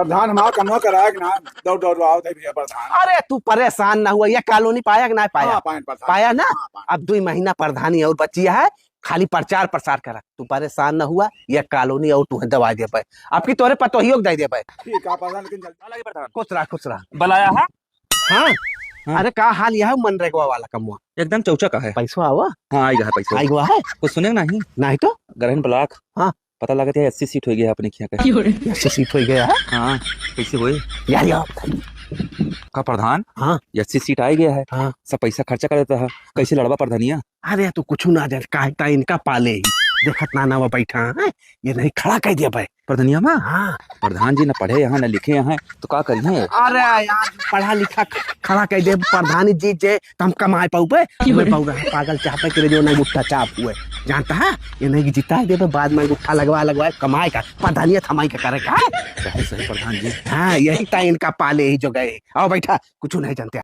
प्रधान हमारा कमवा कराया कि ना दौड़ दौड़ आओ थे भैया प्रधान। अरे तू परेशान ना हुआ, ये कॉलोनी पाया कि ना पाया? हाँ, पायन प्रधान। पाया ना? हाँ, पायन। अब 2 महीना प्रधानी और बचिया है, खाली प्रचार प्रसार करा। तू परेशान ना हुआ, ये कॉलोनी और तू दवा दे पाए, आपकी तोरे पतोहियो दे दे पाए। ठीक है प्रधान, लेकिन जल्दी प्रधान खुश रहा। बलाया है। हाँ हाँ। अरे का हाल यह है मनरेगा वाला कमुआ? एकदम चौचा का है। पैसा आवा हाँ आई है पैसा। आई हुआ है कुछ सुने नहीं? नहीं तो ग्रहण ब्लॉक। हाँ। पता लगा था 80 सीट हो गया अपने खिया का। ऐसे सीट हो गया है हाँ कैसे हुए यार का प्रधान? हाँ 80 सीट आ ही गया है। हाँ। सब पैसा खर्चा कर देता है, कैसे लड़वा प्रधानिया? अरे तू कुछ ना जान कहता इनका पाले ही देखत ना वो बैठा है, ये नहीं खड़ा कह दिया भाई प्रधानिया में? हाँ। प्रधान जी न पढ़े यहाँ न लिखे यहाँ, तो का करिए? अरे यार पढ़ा लिखा खड़ा कह दे प्रधानी जी जे तुम कमाए पाऊ पे मैं पाऊ रहा पागल चापे के जो नहीं गुट्ठा चाप हुए जानता है, ये नहीं जिता दे बाद में गुट्ठा लगवाए कमाए का प्रधानिया थमाई का करे का। सही प्रधान जी। हाँ यही था इनका पाले ही जो गए। आओ बैठा कुछ नहीं जानते।